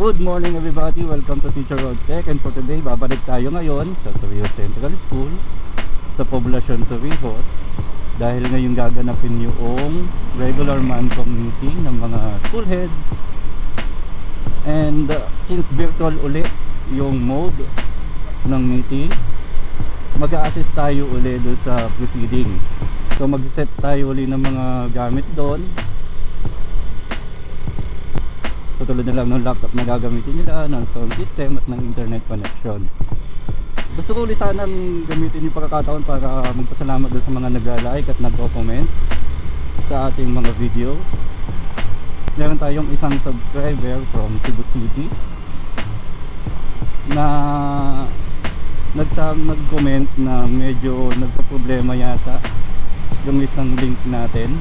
Good morning everybody, welcome to Teacher Road Tech, and for today babalik tayo ngayon sa Torrijos Central School sa poblasyon Torrijos dahil ngayon gaganapin yung regular Mancom meeting ng mga school heads. And since virtual uli yung mode ng meeting, mag-a-assist tayo uli doon sa proceedings. So mag-set tayo uli ng mga gamit doon. So tulad na lang ng laptop na gagamitin nila, ng sound system at ng internet connection. Gusto ko ulit sanang gamitin yung pagkakataon para magpasalamat doon sa mga nag-like at nag-comment sa ating mga videos. Meron tayong isang subscriber from Cebu City na nag-comment na medyo nagpa-problema yata yung isang link natin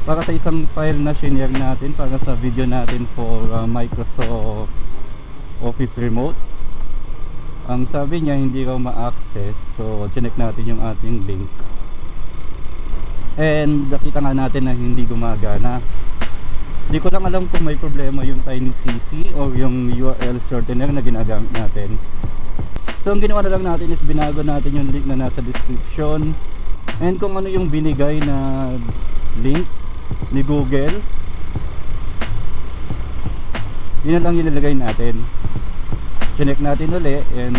para sa isang file na shinare natin para sa video natin for Microsoft Office Remote. Ang sabi niya hindi raw ma-access, so chinek natin yung ating link and nakita nga natin na hindi gumagana. Hindi ko lang alam kung may problema yung TinyCC or yung URL shortener na ginagamit natin. So ang ginawa na lang natin is binago natin yung link na nasa description, and kung ano yung binigay na link ni Google, yun na lang ilalagay natin. Chinek natin ulit and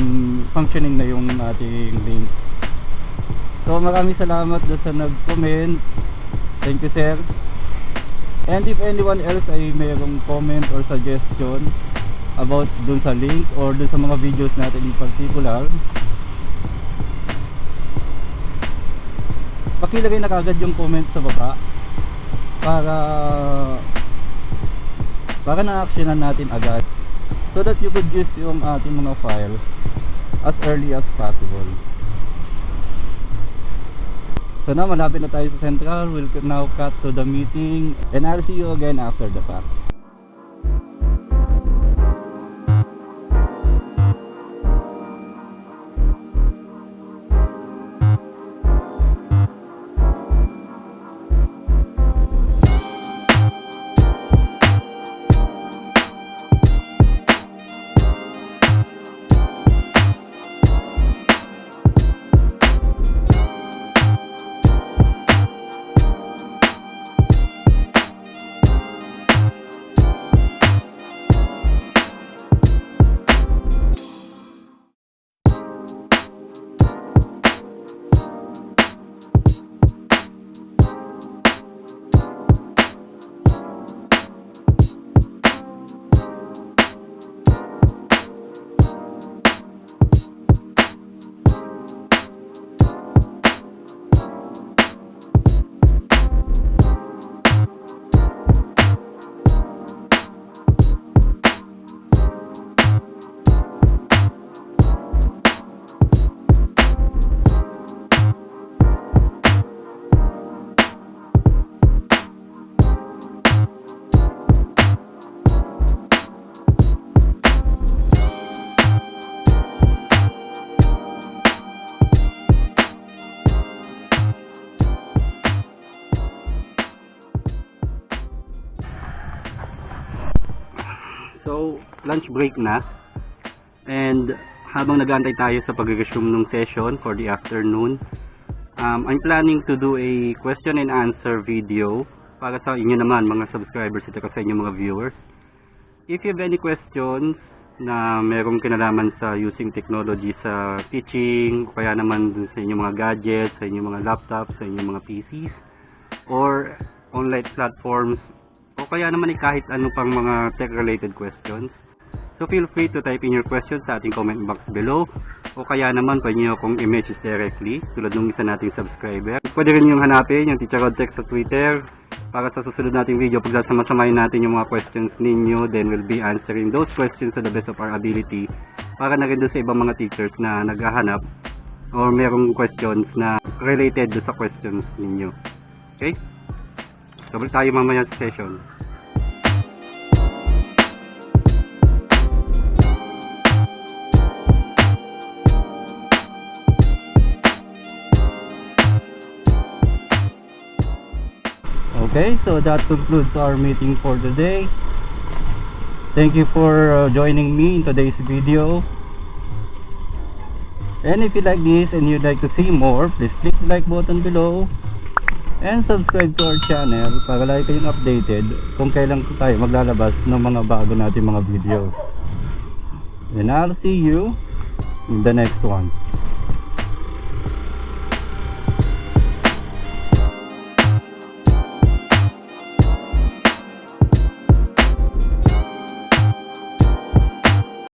functioning na yung ating link. So maraming salamat doon sa nag-comment. Thank you sir. And if anyone else ay mayroong comment or suggestion about dun sa links or dun sa mga videos natin in particular, pakilagay na kagad yung comment sa baba para na-actionan natin agad, so that you could use yung ating mga files as early as possible. So now malapit na tayo sa Central. We'll now cut to the meeting and I'll see you again after the fact. So, lunch break na, and habang nag-aantay tayo sa pag-resume ng session for the afternoon, I'm planning to do a question and answer video para sa inyo naman mga subscribers ito, sa inyo mga viewers. If you have any questions na merong kinalaman sa using technology sa teaching, o kaya naman sa inyong mga gadgets, sa inyong mga laptops, sa inyong mga PCs, or online platforms, o kaya naman kahit ano pang mga tech-related questions. So feel free to type in your questions sa ating comment box below, o kaya naman pwede nyo akong i-message directly tulad ng isa nating subscriber. Pwede rin yung hanapin yung Teacher Road Tech sa Twitter para sa susunod nating video. Pag sasama-samahin natin yung mga questions ninyo, then we'll be answering those questions to the best of our ability para na rin doon sa ibang mga teachers na naghahanap or merong questions na related doon sa questions ninyo. Okay? So balik tayo mamaya sa session. Okay, so that concludes our meeting for today. Thank you for joining me in today's video. And if you like this and you'd like to see more, please click the like button below and subscribe to our channel para lagi kayong updated kung kailan tayo maglalabas ng mga bago natin mga videos. And I'll see you in the next one.